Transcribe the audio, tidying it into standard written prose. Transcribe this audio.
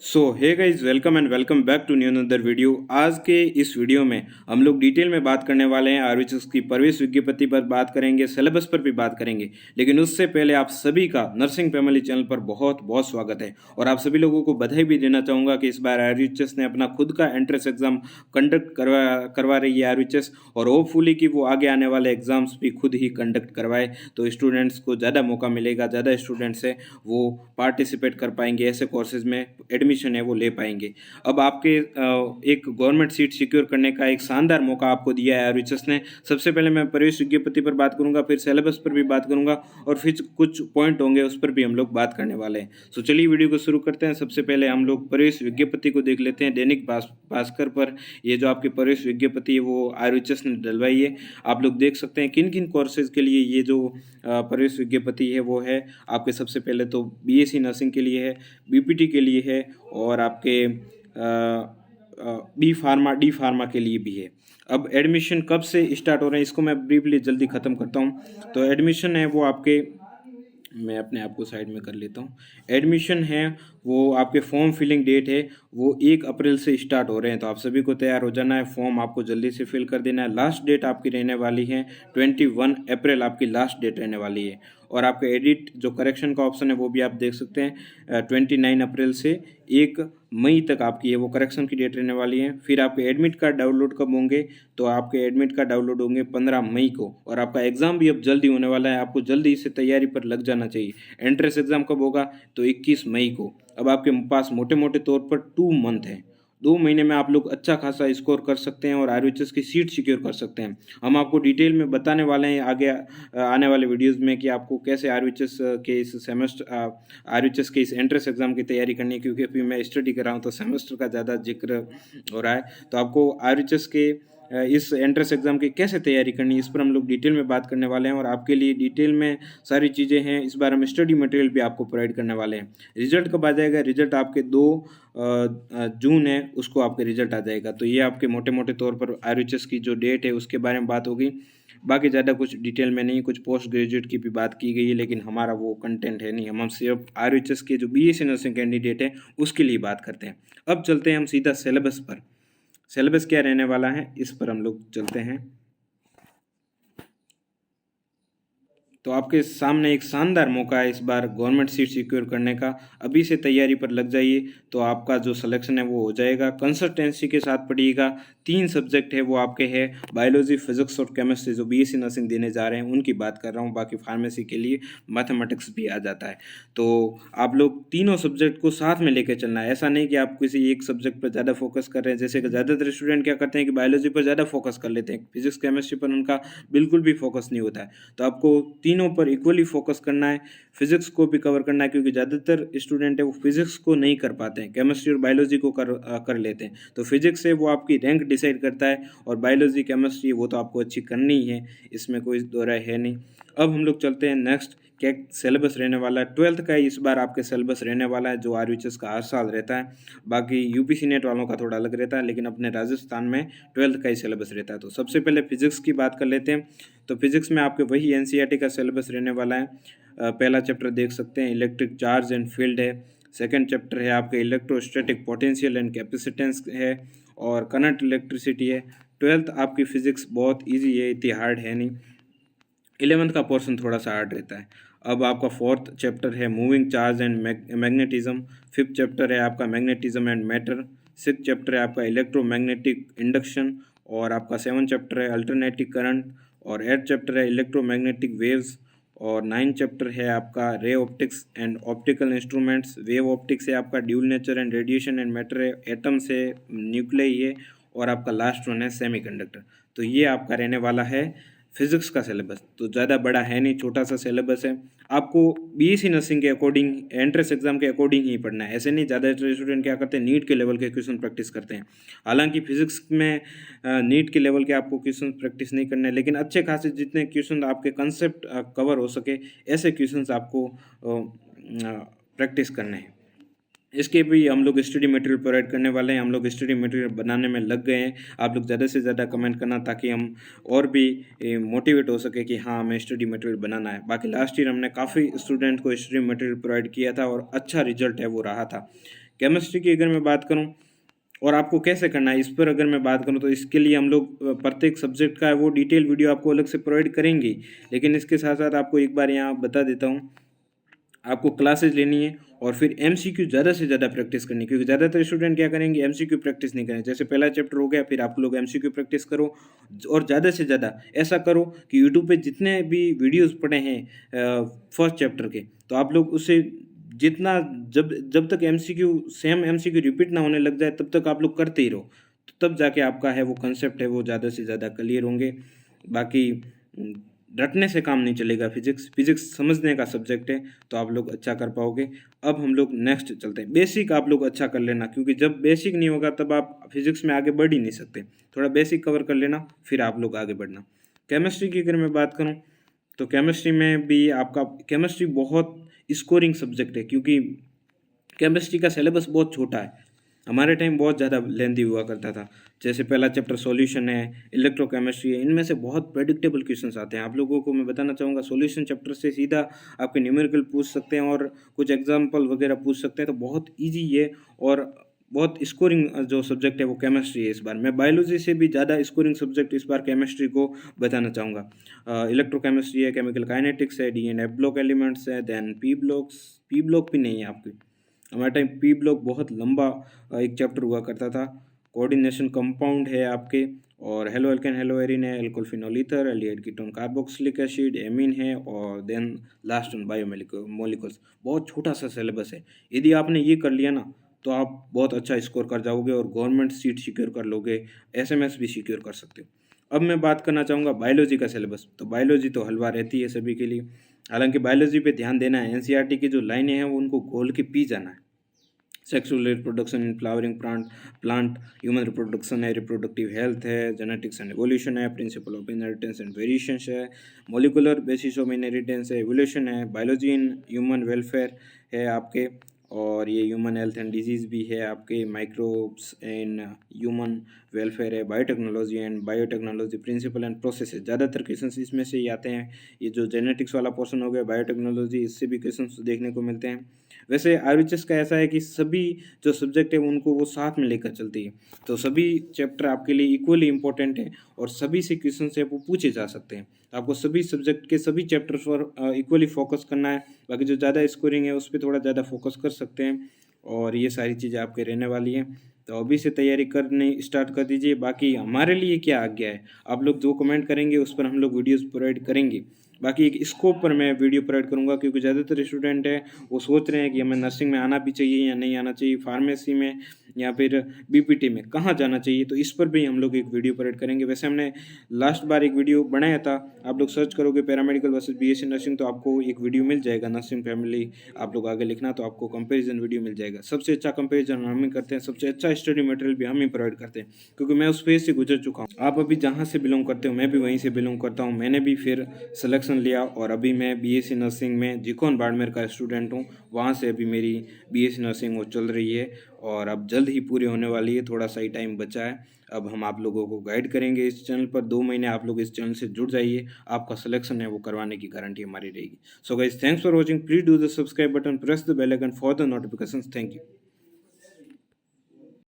So hey guys, welcome and welcome back to new another video. आज के इस video में हम लोग डिटेल में बात करने वाले हैं आरवीएचएस की प्रवेश विज्ञप्ति पर बात करेंगे, सिलेबस पर भी बात करेंगे। लेकिन उससे पहले आप सभी का नर्सिंग फैमिली चैनल पर बहुत बहुत स्वागत है और आप सभी लोगों को बधाई भी देना चाहूँगा कि इस बार आरवीएचएस ने अपना खुद का एंट्रेंस एग्जाम कंडक्ट करवा रही है आरवीएचएस, और होपफुली कि वो आगे आने वाले एग्जाम्स भी खुद ही कंडक्ट करवाए, तो स्टूडेंट्स को ज़्यादा मौका मिलेगा, ज़्यादा स्टूडेंट्स है वो पार्टिसिपेट कर पाएंगे, ऐसे कोर्सेज में एडमिशन है वो ले पाएंगे। अब आपके एक गवर्नमेंट सीट सिक्योर करने का एक शानदार मौका आपको दिया है आरवीएचएस ने। सबसे पहले मैं प्रवेश विज्ञप्ति पर बात करूंगा, फिर सिलेबस पर भी बात करूंगा और फिर कुछ पॉइंट होंगे उस पर भी हम लोग बात करने वाले हैं। तो चलिए वीडियो को शुरू करते हैं। सबसे पहले हम लोग प्रवेश विज्ञप्ति को देख लेते हैं। दैनिक भास्कर पर ये जो आपकी प्रवेश विज्ञप्ति है वो आरवीएचएस ने डलवाई है। आप लोग देख सकते हैं किन किन कोर्सेज के लिए ये जो प्रवेश विज्ञप्ति है वो है। आपके सबसे पहले तो बीएससी नर्सिंग के लिए है, बीपीटी के लिए है और आपके डी फार्मा के लिए भी है। अब एडमिशन कब से स्टार्ट हो रहे हैं इसको मैं ब्रीफली जल्दी ख़त्म करता हूँ। तो एडमिशन है वो आपके, मैं अपने आप को साइड में कर लेता हूँ। एडमिशन है वो आपके फॉर्म फिलिंग डेट है वो 1 अप्रैल से स्टार्ट हो रहे हैं, तो आप सभी को तैयार हो जाना है। फॉर्म आपको जल्दी से फिल कर देना है। लास्ट डेट आपकी रहने वाली है 21 अप्रैल, आपकी लास्ट डेट रहने वाली है। और आपका एडिट जो करेक्शन का ऑप्शन है वो भी आप देख सकते हैं 29 अप्रैल से 1 मई तक आपकी है वो करेक्शन की डेट रहने वाली है। फिर आपके एडमिट कार्ड डाउनलोड कब होंगे, तो आपके एडमिट कार्ड डाउनलोड होंगे 15 मई को। और आपका एग्ज़ाम भी अब जल्दी होने वाला है, आपको जल्दी से तैयारी पर लग जाना चाहिए। एंट्रेंस एग्ज़ाम कब होगा, तो 21 मई को। अब आपके पास मोटे मोटे तौर पर 2 मंथ है, 2 महीने में आप लोग अच्छा खासा स्कोर कर सकते हैं और आरवीएचएस की सीट सिक्योर कर सकते हैं। हम आपको डिटेल में बताने वाले हैं आगे आने वाले वीडियोस में कि आपको कैसे आरवीएचएस के इस सेमेस्टर आरवीएचएस के इस एंट्रेंस एग्जाम की तैयारी करनी है, क्योंकि अभी मैं स्टडी कर रहा हूँ तो सेमेस्टर का ज़्यादा जिक्र हो रहा है। तो आपको आरवीएचएस के इस एंट्रेंस एग्जाम की कैसे तैयारी करनी है इस पर हम लोग डिटेल में बात करने वाले हैं और आपके लिए डिटेल में सारी चीज़ें हैं। इस बार हम स्टडी मटेरियल भी आपको प्रोवाइड करने वाले हैं। रिजल्ट कब आ जाएगा, रिजल्ट आपके 2 जून है उसको आपके रिजल्ट आ जाएगा। तो ये आपके मोटे मोटे तौर पर आरवीएचएस की जो डेट है उसके बारे में बात होगी। बाकी ज़्यादा कुछ डिटेल में नहीं, कुछ पोस्ट ग्रेजुएट की भी बात की गई है, लेकिन हमारा वो कंटेंट है नहीं। हम सिर्फ आरवीएचएस के जो बीएससी नर्सिंग कैंडिडेट है उसके लिए बात करते हैं। अब चलते हैं हम सीधा सिलेबस पर। सिलेबस क्या रहने वाला है इस पर हम लोग चलते हैं। तो आपके सामने एक शानदार मौका है इस बार गवर्नमेंट सीट सिक्योर करने का। अभी से तैयारी पर लग जाइए तो आपका जो सिलेक्शन है वो हो जाएगा। कंसल्टेंसी के साथ पढ़िएगा। 3 सब्जेक्ट है वो आपके हैं, बायोलॉजी, फिजिक्स और केमिस्ट्री। जो बीएससी नर्सिंग देने जा रहे हैं उनकी बात कर रहा हूँ, बाकी फार्मेसी के लिए मैथमेटिक्स भी आ जाता है। तो आप लोग तीनों सब्जेक्ट को साथ में लेकर चलना है। ऐसा नहीं कि आप किसी एक सब्जेक्ट पर ज़्यादा फोकस कर रहे हैं। जैसे कि ज़्यादातर स्टूडेंट क्या करते हैं कि बायोलॉजी पर ज़्यादा फोकस कर लेते हैं, फिजिक्स केमिस्ट्री पर उनका बिल्कुल भी फोकस नहीं होता है। तो आपको तीनों पर इक्वली फोकस करना है। फिजिक्स को भी कवर करना है, क्योंकि ज़्यादातर स्टूडेंट है वो फिजिक्स को नहीं कर पाते हैं, केमिस्ट्री और बायोलॉजी को कर लेते हैं। तो फिजिक्स से वो आपकी रैंक डिसाइड करता है और बायोलॉजी केमिस्ट्री वो तो आपको अच्छी करनी ही है, इसमें कोई दो राय है नहीं। अब हम लोग चलते हैं नेक्स्ट, क्या सिलेबस रहने वाला है। 12th का इस बार आपके सिलेबस रहने वाला है, जो आरवीएचएस का हर साल रहता है। बाकी यूपीसी नेट वालों का थोड़ा अलग रहता है, लेकिन अपने राजस्थान में 12th का ही सिलेबस रहता है। तो सबसे पहले फिजिक्स की बात कर लेते हैं। तो फिजिक्स में आपके वही एनसीईआरटी का सिलेबस रहने वाला है। पहला चैप्टर देख सकते हैं इलेक्ट्रिक चार्ज एंड फील्ड है। सेकेंड चैप्टर है आपके इलेक्ट्रोस्टैटिक पोटेंशियल एंड कैपेसिटेंस है और करंट इलेक्ट्रिसिटी है। 12th आपकी फिजिक्स बहुत ईजी है, इतनी हार्ड है नहीं। 11th का पोर्शन थोड़ा सा हार्ड रहता है। अब आपका 4th चैप्टर है moving charge and magnetism. 5th chapter है आपका magnetism and matter. 6th chapter है आपका इलेक्ट्रोमैग्नेटिक इंडक्शन और आपका 7th चैप्टर है अल्टरनेटिव करंट और 8th चैप्टर है इलेक्ट्रोमैग्नेटिक वेव्स और 9th चैप्टर है आपका ray optics and optical instruments. Wave optics है आपका dual nature and radiation and matter है, एटम से न्यूक्लियाई है और आपका लास्ट वन है सेमीकंडक्टर। तो ये आपका रहने वाला है फिजिक्स का सिलेबस। तो ज़्यादा बड़ा है नहीं, छोटा सा सिलेबस है। आपको बीएससी नर्सिंग के अकॉर्डिंग एंट्रेंस एग्जाम के अकॉर्डिंग ही पढ़ना है। ऐसे नहीं, ज़्यादा स्टूडेंट क्या करते हैं नीट के लेवल के क्वेश्चन प्रैक्टिस करते हैं। हालांकि फिजिक्स में नीट के लेवल के आपको क्वेश्चन प्रैक्टिस नहीं करने, लेकिन अच्छे खासे जितने क्वेश्चन आपके कंसेप्ट कवर हो सके ऐसे क्वेश्चन आपको प्रैक्टिस करने हैं। इसके भी हम लोग स्टडी मटेरियल प्रोवाइड करने वाले हैं। हम लोग स्टडी मटेरियल बनाने में लग गए हैं। आप लोग ज़्यादा से ज़्यादा कमेंट करना ताकि हम और भी मोटिवेट हो सके कि हाँ हमें स्टडी मटेरियल बनाना है। बाकी लास्ट ईयर हमने काफ़ी स्टूडेंट को स्टडी मटेरियल प्रोवाइड किया था और अच्छा रिजल्ट है वो रहा था। केमिस्ट्री की अगर मैं बात करूँ और आपको कैसे करना है इस पर अगर मैं बात करूँ, तो इसके लिए हम लोग प्रत्येक सब्जेक्ट का वो डिटेल वीडियो आपको अलग से प्रोवाइड करेंगे। लेकिन इसके साथ साथ आपको एक बार यहाँ बता देता हूँ, आपको क्लासेस लेनी है और फिर एमसीक्यू ज़्यादा से ज़्यादा प्रैक्टिस करनी है, क्योंकि ज़्यादातर स्टूडेंट क्या करेंगे, एमसीक्यू प्रैक्टिस नहीं करें। जैसे पहला चैप्टर हो गया, फिर आप लोग एमसीक्यू प्रैक्टिस करो और ज़्यादा से ज़्यादा ऐसा करो कि यूट्यूब पे जितने भी वीडियोस पड़े हैं फर्स्ट चैप्टर के, तो आप लोग उससे जितना जब जब तक सेम एमसीक्यू रिपीट ना होने लग जाए तब तक आप लोग करते ही रहो, तो तब जाके आपका है वो कंसेप्ट है वो ज़्यादा से ज़्यादा क्लियर होंगे। बाकी रटने से काम नहीं चलेगा, फिजिक्स समझने का सब्जेक्ट है, तो आप लोग अच्छा कर पाओगे। अब हम लोग नेक्स्ट चलते हैं। बेसिक आप लोग अच्छा कर लेना, क्योंकि जब बेसिक नहीं होगा तब आप फिजिक्स में आगे बढ़ ही नहीं सकते। थोड़ा बेसिक कवर कर लेना, फिर आप लोग आगे बढ़ना। केमिस्ट्री की अगर मैं बात करूँ, तो केमिस्ट्री में भी आपका केमिस्ट्री बहुत स्कोरिंग सब्जेक्ट है, क्योंकि केमिस्ट्री का सिलेबस बहुत छोटा है। हमारे टाइम बहुत ज़्यादा लेंदी हुआ करता था। जैसे पहला चैप्टर सॉल्यूशन है, इलेक्ट्रोकेमिस्ट्री है, इनमें से बहुत प्रेडिक्टेबल क्वेश्चंस आते हैं। आप लोगों को मैं बताना चाहूँगा, सॉल्यूशन चैप्टर से सीधा आपके न्यूमेरिकल पूछ सकते हैं और कुछ एग्जाम्पल वगैरह पूछ सकते हैं, तो बहुत ईजी है और बहुत स्कोरिंग जो सब्जेक्ट है वो केमिस्ट्री है इस बार। मैं बायोलॉजी से भी ज़्यादा स्कोरिंग सब्जेक्ट इस बार केमिस्ट्री को बताना चाहूँगा। इलेक्ट्रोकेमिस्ट्री है, केमिकल काइनेटिक्स है, D and F block elements है, देन पी ब्लॉक भी नहीं है आपकी। हमारे टाइम पी ब्लॉक बहुत लंबा एक चैप्टर हुआ करता था। कोऑर्डिनेशन कंपाउंड है आपके, और हेलो एल्केन हेलो एरिन है, alcohol phenol ether, aldehyde ketone carboxylic acid, amine है, और देन लास्ट वन बायोमोलिकुल्स। बहुत छोटा सा सिलेबस है। यदि आपने ये कर लिया ना, तो आप बहुत अच्छा स्कोर कर जाओगे और गवर्नमेंट सीट सिक्योर कर लोगे, एसएमएस भी सिक्योर कर सकते हो। अब मैं बात करना चाहूँगा बायोलॉजी का सिलेबस। तो बायोलॉजी तो हलवा रहती है सभी के लिए, हालांकि बायोलॉजी पे ध्यान देना है। एनसीईआरटी की जो लाइनें हैं वो उनको घोल के पी जाना है। Sexual reproduction in flowering plant, human reproduction है, रिप्रोडक्टिव हेल्थ है, जेनेटिक्स एंड एवोल्यूशन है, principle of inheritance and variations है, मॉलिकुलर बेसिस ऑफ इनहेरिटेंस है, एवोल्यूशन है, बायोलॉजी इन ह्यूमन वेलफेयर है आपके, और ये ह्यूमन हेल्थ एंड डिजीज़ भी है आपके, माइक्रोब्स इन ह्यूमन वेलफेयर है, biotechnology and biotechnology principle and process है। ज़्यादातर क्वेश्चन इसमें से ही आते हैं। ये जो जेनेटिक्स वाला पोर्शन हो गया, बायोटेक्नोलॉजी, इससे भी क्वेश्चन देखने को मिलते हैं। वैसे आरएचएस का ऐसा है कि सभी जो सब्जेक्ट है उनको वो साथ में लेकर चलती है, तो सभी चैप्टर आपके लिए इक्वली इंपॉर्टेंट है और सभी से क्वेश्चन है वो पूछे जा सकते हैं। तो आपको सभी सब्जेक्ट के सभी चैप्टर पर इक्वली फोकस करना है। बाकी जो ज़्यादा स्कोरिंग है उस पर थोड़ा ज़्यादा फोकस कर सकते हैं, और ये सारी चीज़ें आपके रहने वाली हैं। तो अभी से तैयारी करनी स्टार्ट कर दीजिए। बाकी हमारे लिए क्या आज्ञा है, आप लोग जो कमेंट करेंगे उस पर हम लोग वीडियोस प्रोवाइड करेंगे। बाकी एक स्कोप पर मैं वीडियो प्रोवाइड करूंगा, क्योंकि ज़्यादातर स्टूडेंट हैं वो सोच रहे हैं कि हमें नर्सिंग में आना भी चाहिए या नहीं आना चाहिए, फार्मेसी में या फिर बीपीटी में कहाँ जाना चाहिए, तो इस पर भी हम लोग एक वीडियो प्रोवाइड करेंगे। वैसे हमने लास्ट बार एक वीडियो बनाया था, आप लोग सर्च करोगे पैरामेडिकल वर्सेस बीएससी नर्सिंग, तो आपको एक वीडियो मिल जाएगा, नर्सिंग फैमिली आप लोग आगे लिखना, तो आपको कंपेरिजन वीडियो मिल जाएगा। सबसे अच्छा कंपेरिजन हम ही करते हैं, सबसे अच्छा स्टडी मटेरियल भी हम ही प्रोवाइड करते हैं, क्योंकि मैं उस फेज से गुजर चुका हूँ। आप अभी जहाँ से बिलोंग करते हो मैं भी वहीं से बिलोंग करता हूँ। मैंने भी फिर सिलेक्शन लिया और अभी मैं बीएससी नर्सिंग में जिकोन बाड़मेर का स्टूडेंट हूँ। वहाँ से अभी मेरी बीएससी नर्सिंग वो चल रही है और अब जल्द ही पूरी होने वाली है, थोड़ा सा ही टाइम बचा है। अब हम आप लोगों को गाइड करेंगे इस चैनल पर। 2 महीने आप लोग इस चैनल से जुड़ जाइए, आपका सिलेक्शन है वो करवाने की गारंटी हमारी रहेगी। So guys, thanks for watching, please do the subscribe button, press the bell icon for the notifications. Thank you.